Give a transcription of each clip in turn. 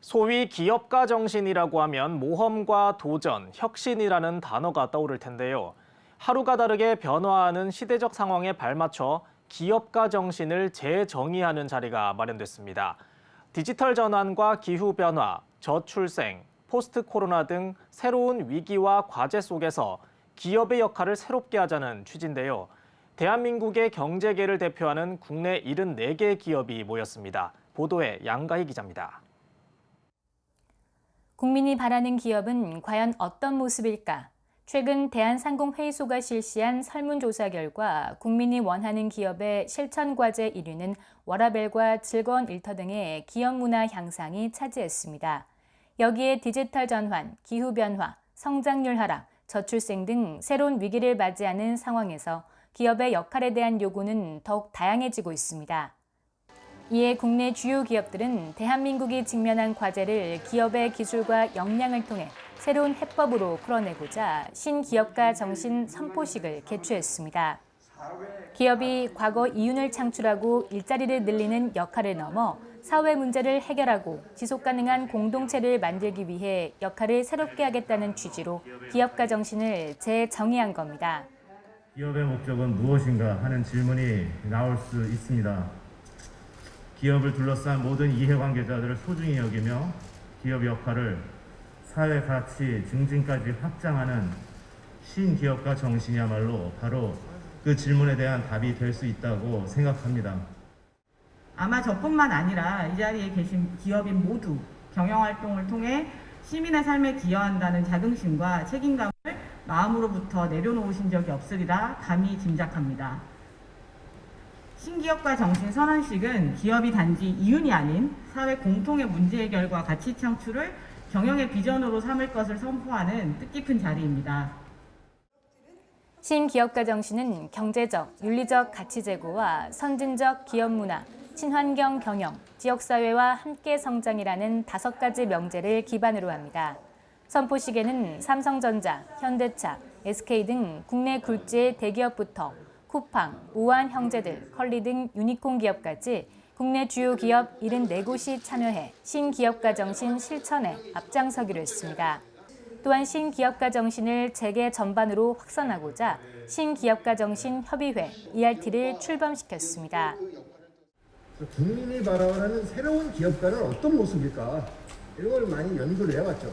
소위 기업가 정신이라고 하면 모험과 도전, 혁신이라는 단어가 떠오를 텐데요. 하루가 다르게 변화하는 시대적 상황에 발맞춰 기업가 정신을 재정의하는 자리가 마련됐습니다. 디지털 전환과 기후 변화, 저출생, 포스트 코로나 등 새로운 위기와 과제 속에서 기업의 역할을 새롭게 하자는 취지인데요. 대한민국의 경제계를 대표하는 국내 74개 기업이 모였습니다. 보도에 양가희 기자입니다. 국민이 바라는 기업은 과연 어떤 모습일까? 최근 대한상공회의소가 실시한 설문조사 결과 국민이 원하는 기업의 실천 과제 1위는 워라밸과 즐거운 일터 등의 기업 문화 향상이 차지했습니다. 여기에 디지털 전환, 기후 변화, 성장률 하락, 저출생 등 새로운 위기를 맞이하는 상황에서 기업의 역할에 대한 요구는 더욱 다양해지고 있습니다. 이에 국내 주요 기업들은 대한민국이 직면한 과제를 기업의 기술과 역량을 통해 새로운 해법으로 풀어내고자 신기업가 정신 선포식을 개최했습니다. 기업이 과거 이윤을 창출하고 일자리를 늘리는 역할을 넘어 사회 문제를 해결하고 지속가능한 공동체를 만들기 위해 역할을 새롭게 하겠다는 취지로 기업가 정신을 재정의한 겁니다. 기업의 목적은 무엇인가 하는 질문이 나올 수 있습니다. 기업을 둘러싼 모든 이해관계자들을 소중히 여기며 기업 역할을 사회 가치 증진까지 확장하는 신기업가 정신이야말로 바로 그 질문에 대한 답이 될 수 있다고 생각합니다. 아마 저뿐만 아니라 이 자리에 계신 기업인 모두 경영활동을 통해 시민의 삶에 기여한다는 자긍심과 책임감을 마음으로부터 내려놓으신 적이 없으리라 감히 짐작합니다. 신기업가 정신 선언식은 기업이 단지 이윤이 아닌 사회 공통의 문제 해결과 가치 창출을 경영의 비전으로 삼을 것을 선포하는 뜻깊은 자리입니다. 신기업가 정신은 경제적, 윤리적 가치 제고와 선진적 기업 문화, 친환경 경영, 지역사회와 함께 성장이라는 5가지 명제를 기반으로 합니다. 선포식에는 삼성전자, 현대차, SK 등 국내 굴지의 대기업부터 쿠팡, 우한 형제들, 컬리 등 유니콘 기업까지 국내 주요 기업 74곳이 참여해 신기업가 정신 실천에 앞장서기로 했습니다. 또한 신기업가 정신을 재계 전반으로 확산하고자 신기업가 정신 협의회 ERT를 출범시켰습니다. 국민이 바라보는 새로운 기업가는 어떤 모습일까? 이런 걸 많이 연구를 해왔죠.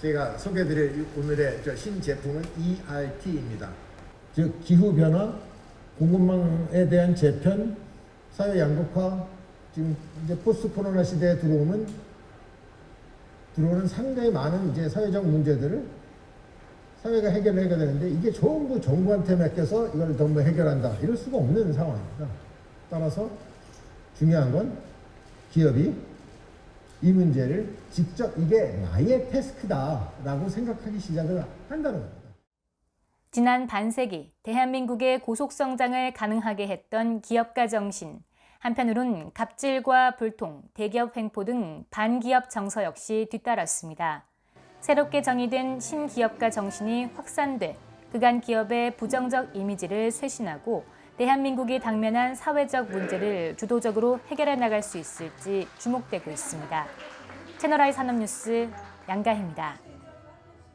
제가 소개해드릴 오늘의 신제품은 ERT입니다. 즉 기후변화, 공급망에 대한 재편, 사회 양극화, 지금 이제 포스트 코로나 시대에 들어오는 상당히 많은 이제 사회적 문제들을 사회가 해결해야 되는데 이게 전부 정부한테 맡겨서 이걸 전부 해결한다 이럴 수가 없는 상황입니다. 따라서 중요한 건 기업이 이 문제를 직접 이게 나의 태스크다라고 생각하기 시작을 한다는 겁니다. 지난 반세기 대한민국의 고속성장을 가능하게 했던 기업가 정신. 한편으론 갑질과 불통, 대기업 횡포 등 반기업 정서 역시 뒤따랐습니다. 새롭게 정의된 신기업가 정신이 확산돼 그간 기업의 부정적 이미지를 쇄신하고 대한민국이 당면한 사회적 문제를 주도적으로 해결해 나갈 수 있을지 주목되고 있습니다. 채널I 산업뉴스 양가희입니다.